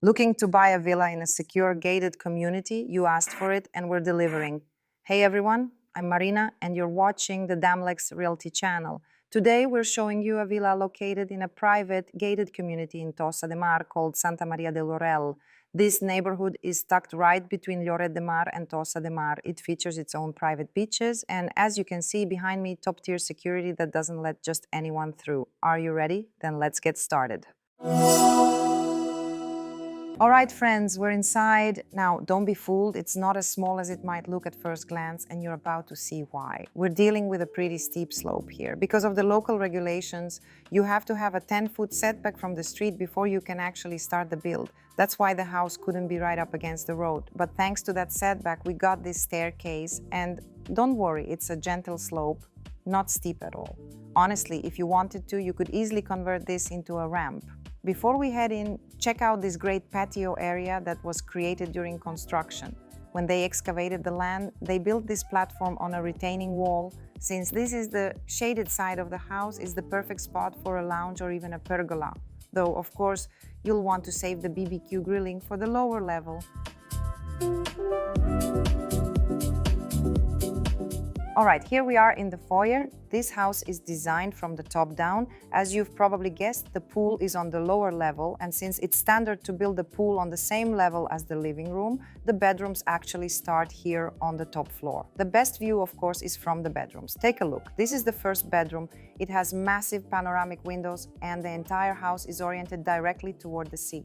Looking to buy a villa in a secure, gated community? You asked for it, and we're delivering. Hey everyone, I'm Marina, and you're watching the Damlex Realty channel. Today, we're showing you a villa located in a private, gated community in Tossa de Mar called Santa Maria de Llorell. This neighborhood is tucked right between Lloret de Mar and Tossa de Mar. It features its own private beaches, and as you can see behind me, top-tier security that doesn't let just anyone through. Are you ready? Then let's get started. All right, friends, we're inside. Now, don't be fooled. It's not as small as it might look at first glance, and you're about to see why. We're dealing with a pretty steep slope here. Because of the local regulations, you have to have a 10-foot setback from the street before you can actually start the build. That's why the house couldn't be right up against the road. But thanks to that setback, we got this staircase, and don't worry, it's a gentle slope, not steep at all. Honestly, if you wanted to, you could easily convert this into a ramp. Before we head in, check out this great patio area that was created during construction. When they excavated the land, they built this platform on a retaining wall. Since this is the shaded side of the house, is the perfect spot for a lounge or even a pergola. Though, of course, you'll want to save the BBQ grilling for the lower level. All right, here we are in the foyer. This house is designed from the top down. As you've probably guessed, the pool is on the lower level, and since it's standard to build the pool on the same level as the living room, the bedrooms actually start here on the top floor. The best view, of course, is from the bedrooms. Take a look. This is the first bedroom. It has massive panoramic windows, and the entire house is oriented directly toward the sea.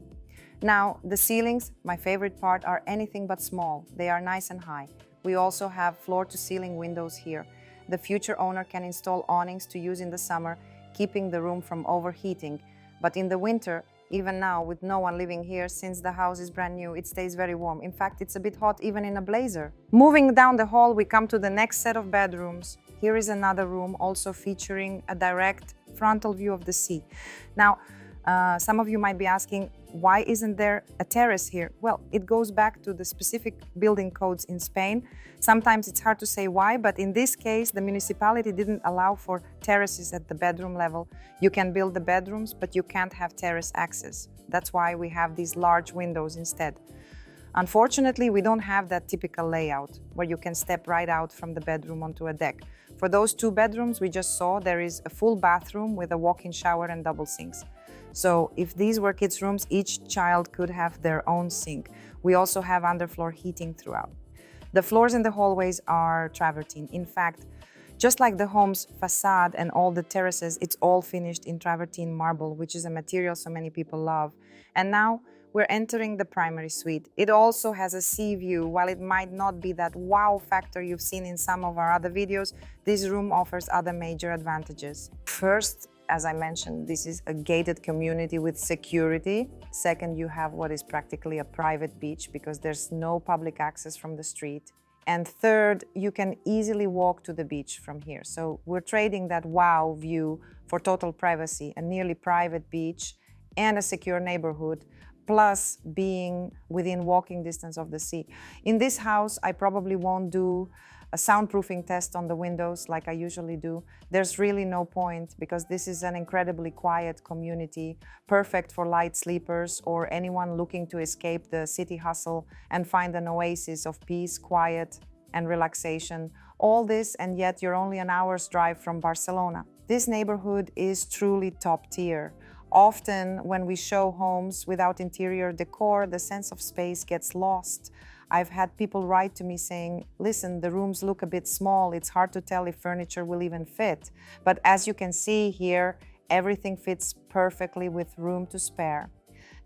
Now, the ceilings, my favorite part, are anything but small. They are nice and high. We also have floor-to-ceiling windows here. The future owner can install awnings to use in the summer, keeping the room from overheating. But in the winter, even now with no one living here, since the house is brand new, it stays very warm. In fact, it's a bit hot even in a blazer. Moving down the hall, we come to the next set of bedrooms. Here is another room also featuring a direct frontal view of the sea. Now, some of you might be asking, why isn't there a terrace here? Well, it goes back to the specific building codes in Spain. Sometimes it's hard to say why, but in this case, the municipality didn't allow for terraces at the bedroom level. You can build the bedrooms, but you can't have terrace access. That's why we have these large windows instead. Unfortunately, we don't have that typical layout where you can step right out from the bedroom onto a deck. For those two bedrooms we just saw, there is a full bathroom with a walk-in shower and double sinks. So if these were kids' rooms, each child could have their own sink. We also have underfloor heating throughout. The floors in the hallways are travertine. In fact, just like the home's facade and all the terraces, it's all finished in travertine marble, which is a material so many people love. And now we're entering the primary suite. It also has a sea view. While it might not be that wow factor you've seen in some of our other videos, this room offers other major advantages. First, as I mentioned, this is a gated community with security. Second, you have what is practically a private beach because there's no public access from the street. And third, you can easily walk to the beach from here. So we're trading that wow view for total privacy, a nearly private beach and a secure neighborhood, plus being within walking distance of the sea. In this house, I probably won't do a soundproofing test on the windows like I usually do. There's really no point because this is an incredibly quiet community, perfect for light sleepers or anyone looking to escape the city hustle and find an oasis of peace, quiet, and relaxation. All this, and yet you're only an hour's drive from Barcelona. This neighborhood is truly top tier. Often when we show homes without interior decor, the sense of space gets lost. I've had people write to me saying, listen, the rooms look a bit small, it's hard to tell if furniture will even fit. But as you can see here, everything fits perfectly with room to spare.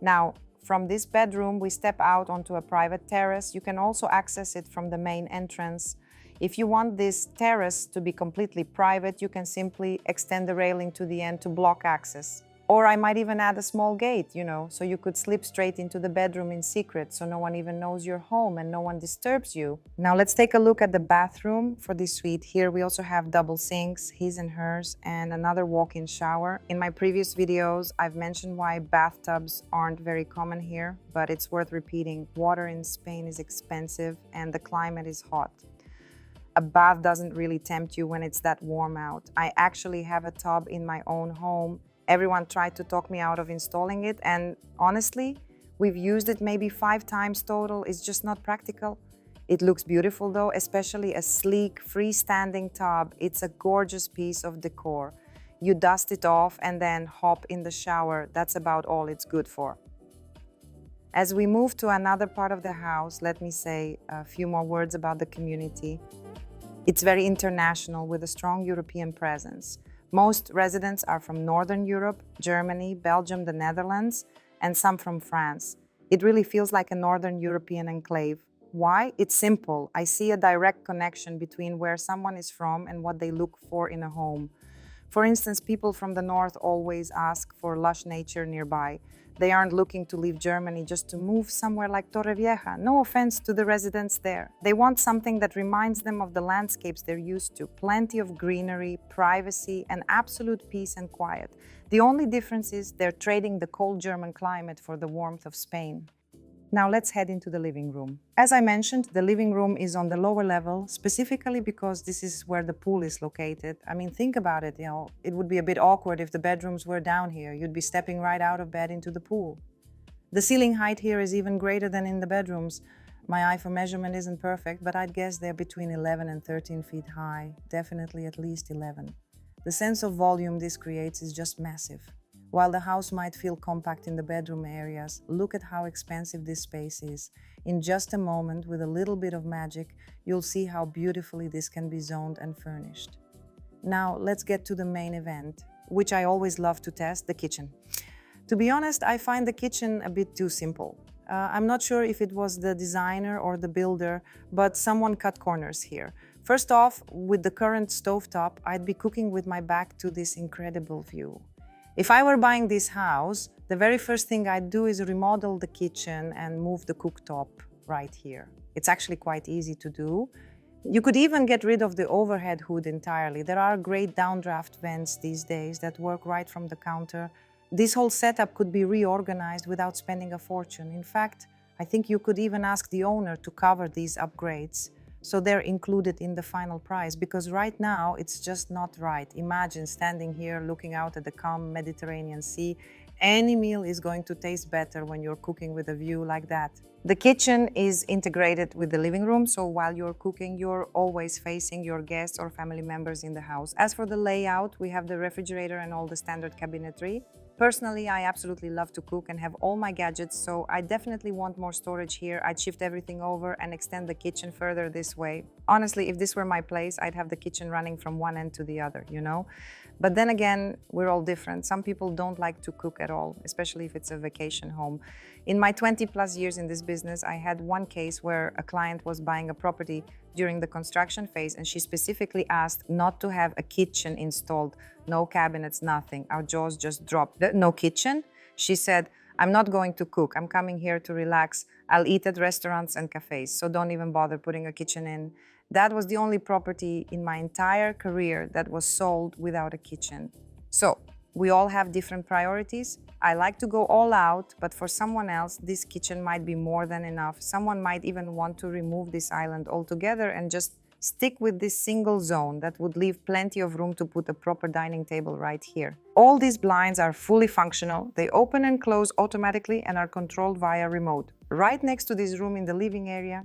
Now, from this bedroom, we step out onto a private terrace. You can also access it from the main entrance. If you want this terrace to be completely private, you can simply extend the railing to the end to block access. Or I might even add a small gate, so you could slip straight into the bedroom in secret so no one even knows you're home and no one disturbs you. Now let's take a look at the bathroom for this suite. Here we also have double sinks, his and hers, and another walk-in shower. In my previous videos, I've mentioned why bathtubs aren't very common here, but it's worth repeating. Water in Spain is expensive and the climate is hot. A bath doesn't really tempt you when it's that warm out. I actually have a tub in my own home. Everyone tried to talk me out of installing it, and honestly, We've used it maybe 5 times total. It's just not practical. It looks beautiful though, especially a sleek, freestanding tub. It's a gorgeous piece of decor. You dust it off and then hop in the shower. That's about all it's good for. As we move to another part of the house, let me say a few more words about the community. It's very international with a strong European presence. Most residents are from Northern Europe, Germany, Belgium, the Netherlands, and some from France. It really feels like a Northern European enclave. Why? It's simple. I see a direct connection between where someone is from and what they look for in a home. For instance, people from the north always ask for lush nature nearby. They aren't looking to leave Germany just to move somewhere like Torrevieja. No offense to the residents there. They want something that reminds them of the landscapes they're used to. Plenty of greenery, privacy, and absolute peace and quiet. The only difference is they're trading the cold German climate for the warmth of Spain. Now let's head into the living room. As I mentioned, the living room is on the lower level, specifically because this is where the pool is located. I mean, think about it, it would be a bit awkward if the bedrooms were down here. You'd be stepping right out of bed into the pool. The ceiling height here is even greater than in the bedrooms. My eye for measurement isn't perfect, but I'd guess they're between 11 and 13 feet high, definitely at least 11. The sense of volume this creates is just massive. While the house might feel compact in the bedroom areas, look at how expansive this space is. In just a moment, with a little bit of magic, you'll see how beautifully this can be zoned and furnished. Now, let's get to the main event, which I always love to test, the kitchen. To be honest, I find the kitchen a bit too simple. I'm not sure if it was the designer or the builder, but someone cut corners here. First off, with the current stovetop, I'd be cooking with my back to this incredible view. If I were buying this house, the very first thing I'd do is remodel the kitchen and move the cooktop right here. It's actually quite easy to do. You could even get rid of the overhead hood entirely. There are great downdraft vents these days that work right from the counter. This whole setup could be reorganized without spending a fortune. In fact, I think you could even ask the owner to cover these upgrades, so they're included in the final price, because right now it's just not right. Imagine standing here looking out at the calm Mediterranean Sea. Any meal is going to taste better when you're cooking with a view like that. The kitchen is integrated with the living room, so while you're cooking, you're always facing your guests or family members in the house. As for the layout, we have the refrigerator and all the standard cabinetry. Personally, I absolutely love to cook and have all my gadgets, so I definitely want more storage here. I'd shift everything over and extend the kitchen further this way. Honestly, if this were my place, I'd have the kitchen running from one end to the other, But then again, we're all different. Some people don't like to cook at all, especially if it's a vacation home. In my 20+ years in this business, I had one case where a client was buying a property during the construction phase, and she specifically asked not to have a kitchen installed. No cabinets, nothing. Our jaws just dropped. No kitchen? She said, I'm not going to cook. I'm coming here to relax. I'll eat at restaurants and cafes, so don't even bother putting a kitchen in. That was the only property in my entire career that was sold without a kitchen. So, we all have different priorities. I like to go all out, but for someone else, this kitchen might be more than enough. Someone might even want to remove this island altogether and just stick with this single zone that would leave plenty of room to put a proper dining table right here. All these blinds are fully functional. They open and close automatically and are controlled via remote. Right next to this room in the living area,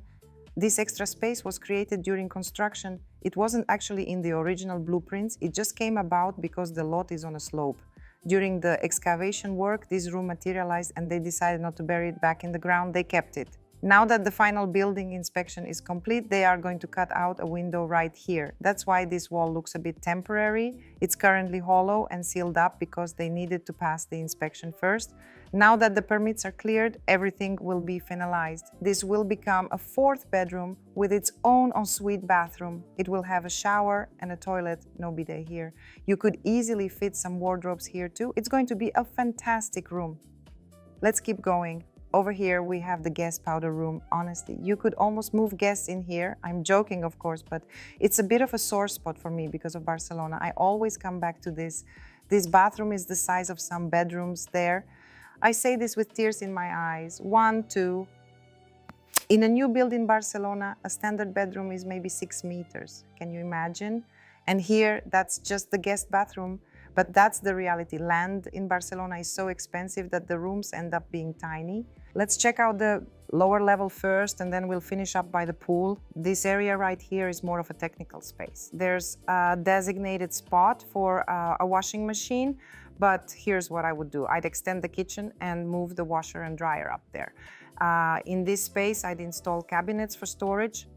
this extra space was created during construction. It wasn't actually in the original blueprints. It just came about because the lot is on a slope. During the excavation work, this room materialized and they decided not to bury it back in the ground. They kept it. Now that the final building inspection is complete, they are going to cut out a window right here. That's why this wall looks a bit temporary. It's currently hollow and sealed up because they needed to pass the inspection first. Now that the permits are cleared, everything will be finalized. This will become a 4th bedroom with its own ensuite bathroom. It will have a shower and a toilet, no bidet here. You could easily fit some wardrobes here too. It's going to be a fantastic room. Let's keep going. Over here, we have the guest powder room. Honestly, you could almost move guests in here. I'm joking, of course, but it's a bit of a sore spot for me because of Barcelona. I always come back to this. This bathroom is the size of some bedrooms there. I say this with tears in my eyes. 1, 2. In a new build in Barcelona, a standard bedroom is maybe 6 meters. Can you imagine? And here, that's just the guest bathroom. But that's the reality. Land in Barcelona is so expensive that the rooms end up being tiny. Let's check out the lower level first, and then we'll finish up by the pool. This area right here is more of a technical space. There's a designated spot for a washing machine, but here's what I would do. I'd extend the kitchen and move the washer and dryer up there. In this space, I'd install cabinets for storage.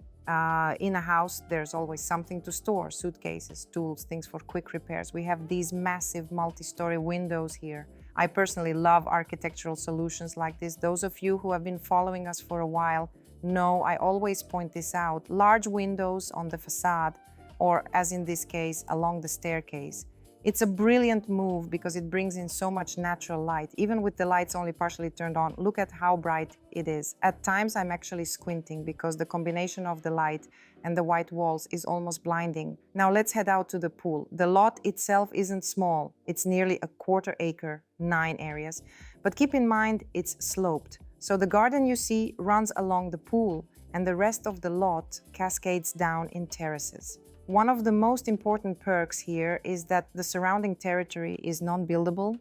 In a house, there's always something to store: suitcases, tools, things for quick repairs. We have these massive multi-story windows here. I personally love architectural solutions like this. Those of you who have been following us for a while know I always point this out. Large windows on the facade, or as in this case, along the staircase. It's a brilliant move because it brings in so much natural light. Even with the lights only partially turned on, look at how bright it is. At times I'm actually squinting because the combination of the light and the white walls is almost blinding. Now let's head out to the pool. The lot itself isn't small. It's nearly a quarter acre, 9 areas. But keep in mind it's sloped. So the garden you see runs along the pool and the rest of the lot cascades down in terraces. One of the most important perks here is that the surrounding territory is non-buildable.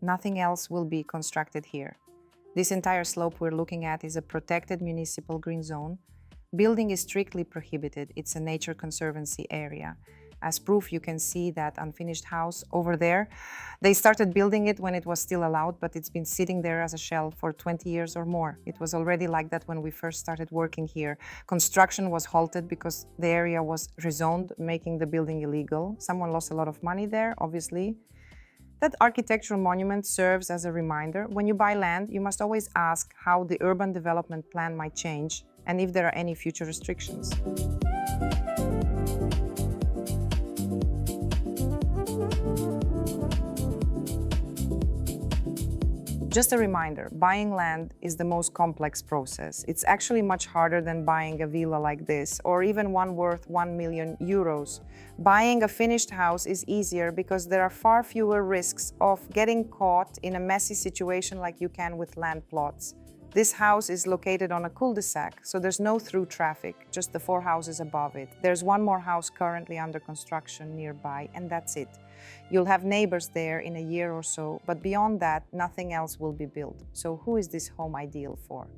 Nothing else will be constructed here. This entire slope we're looking at is a protected municipal green zone. Building is strictly prohibited. It's a nature conservancy area. As proof, you can see that unfinished house over there. They started building it when it was still allowed, but it's been sitting there as a shell for 20 years or more. It was already like that when we first started working here. Construction was halted because the area was rezoned, making the building illegal. Someone lost a lot of money there, obviously. That architectural monument serves as a reminder. When you buy land, you must always ask how the urban development plan might change and if there are any future restrictions. Just a reminder, buying land is the most complex process. It's actually much harder than buying a villa like this, or even one worth 1 million euros. Buying a finished house is easier because there are far fewer risks of getting caught in a messy situation like you can with land plots. This house is located on a cul-de-sac, so there's no through traffic, just the 4 houses above it. There's one more house currently under construction nearby, and that's it. You'll have neighbors there in a year or so, but beyond that, nothing else will be built. So who is this home ideal for?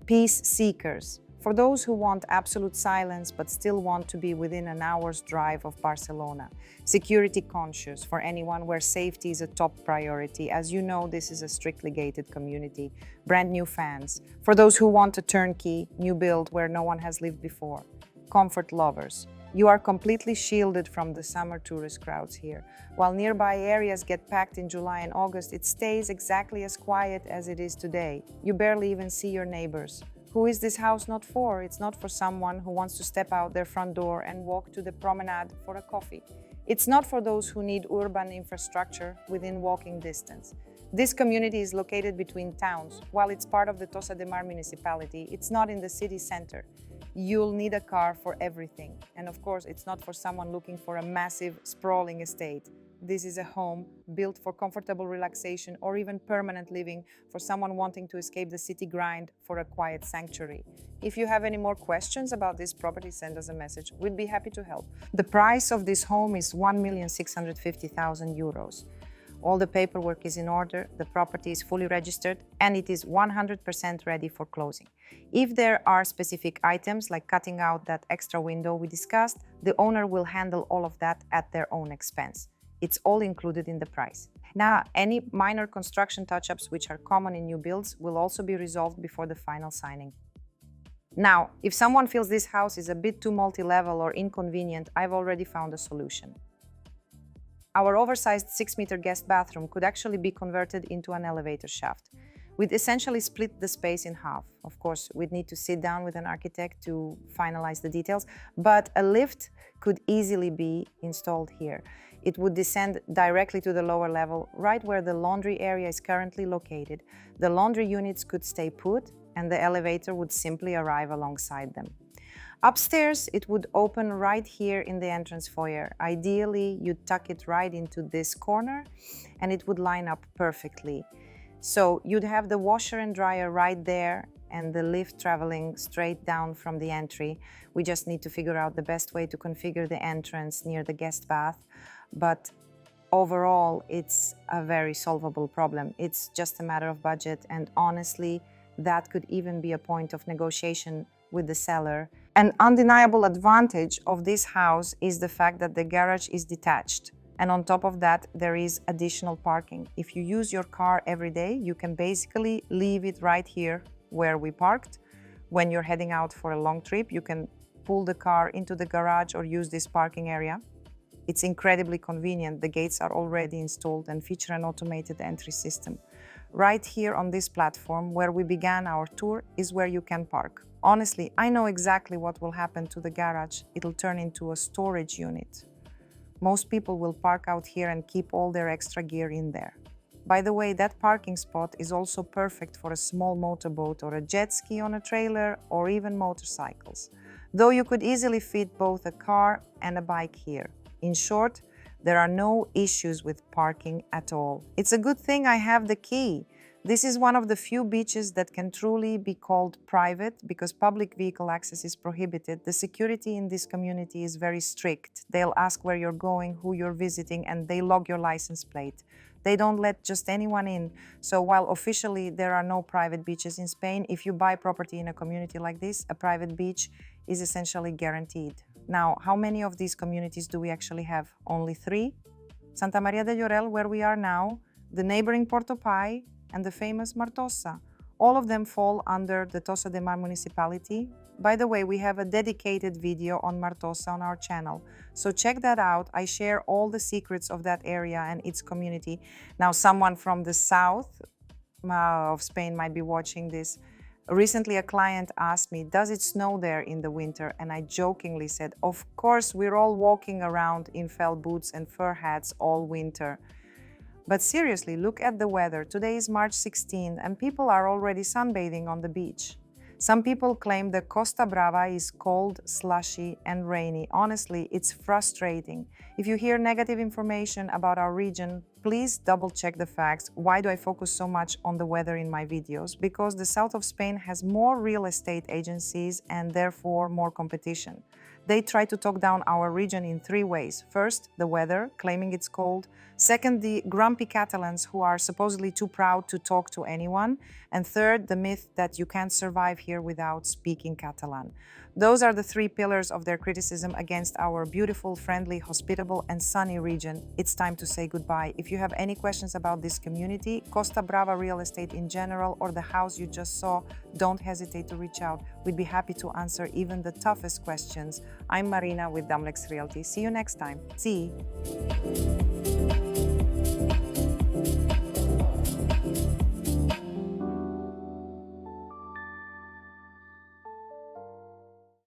Peace seekers. For those who want absolute silence but still want to be within an hour's drive of Barcelona. Security conscious, for anyone where safety is a top priority. As you know, this is a strictly gated community. Brand new fans. For those who want a turnkey, new build where no one has lived before. Comfort lovers. You are completely shielded from the summer tourist crowds here. While nearby areas get packed in July and August, it stays exactly as quiet as it is today. You barely even see your neighbors. Who is this house not for? It's not for someone who wants to step out their front door and walk to the promenade for a coffee. It's not for those who need urban infrastructure within walking distance. This community is located between towns. While it's part of the Tossa de Mar municipality, it's not in the city center. You'll need a car for everything. And of course, it's not for someone looking for a massive, sprawling estate. This is a home built for comfortable relaxation or even permanent living for someone wanting to escape the city grind for a quiet sanctuary. If you have any more questions about this property, send us a message. We'd be happy to help. The price of this home is 1,650,000 euros. All the paperwork is in order, the property is fully registered, and it is 100% ready for closing. If there are specific items like cutting out that extra window we discussed, the owner will handle all of that at their own expense. It's all included in the price. Now, any minor construction touch-ups which are common in new builds will also be resolved before the final signing. Now, if someone feels this house is a bit too multi-level or inconvenient, I've already found a solution. Our oversized 6-meter guest bathroom could actually be converted into an elevator shaft. We'd essentially split the space in half. Of course, we'd need to sit down with an architect to finalize the details, but a lift could easily be installed here. It would descend directly to the lower level, right where the laundry area is currently located. The laundry units could stay put, and the elevator would simply arrive alongside them. Upstairs, it would open right here in the entrance foyer. Ideally, you'd tuck it right into this corner, and it would line up perfectly. So you'd have the washer and dryer right there, and the lift traveling straight down from the entry. We just need to figure out the best way to configure the entrance near the guest bath. But overall, it's a very solvable problem. It's just a matter of budget, and honestly, that could even be a point of negotiation with the seller. An undeniable advantage of this house is the fact that the garage is detached. And on top of that, there is additional parking. If you use your car every day, you can basically leave it right here where we parked. When you're heading out for a long trip, you can pull the car into the garage or use this parking area. It's incredibly convenient. The gates are already installed and feature an automated entry system. Right here on this platform where we began our tour is where you can park. Honestly, I know exactly what will happen to the garage. It'll turn into a storage unit. Most people will park out here and keep all their extra gear in there. By the way, that parking spot is also perfect for a small motorboat or a jet ski on a trailer or even motorcycles, though you could easily fit both a car and a bike here. In short, there are no issues with parking at all. It's a good thing I have the key. This is one of the few beaches that can truly be called private because public vehicle access is prohibited. The security in this community is very strict. They'll ask where you're going, who you're visiting, and they log your license plate. They don't let just anyone in. So while officially there are no private beaches in Spain, if you buy property in a community like this, a private beach is essentially guaranteed. Now, how many of these communities do we actually have? Only 3? Santa Maria de Llorell, where we are now, the neighboring Porto Pai, and the famous Martosa. All of them fall under the Tossa de Mar municipality. By the way, we have a dedicated video on Martosa on our channel, so check that out. I share all the secrets of that area and its community. Now, someone from the south of Spain might be watching this. Recently, a client asked me, does it snow there in the winter? And I jokingly said, of course, we're all walking around in felt boots and fur hats all winter. But seriously, look at the weather. Today is March 16 and people are already sunbathing on the beach. Some people claim the Costa Brava is cold, slushy, and rainy. Honestly, it's frustrating. If you hear negative information about our region, please double-check the facts. Why do I focus so much on the weather in my videos? Because the south of Spain has more real estate agencies and therefore more competition. They try to talk down our region in 3 ways. First, the weather, claiming it's cold. Second, the grumpy Catalans who are supposedly too proud to talk to anyone. And third, the myth that you can't survive here without speaking Catalan. Those are the 3 pillars of their criticism against our beautiful, friendly, hospitable, and sunny region. It's time to say goodbye. If you have any questions about this community, Costa Brava real estate in general, or the house you just saw, don't hesitate to reach out. We'd be happy to answer even the toughest questions. I'm Marina with Damlex Realty. See you next time. See.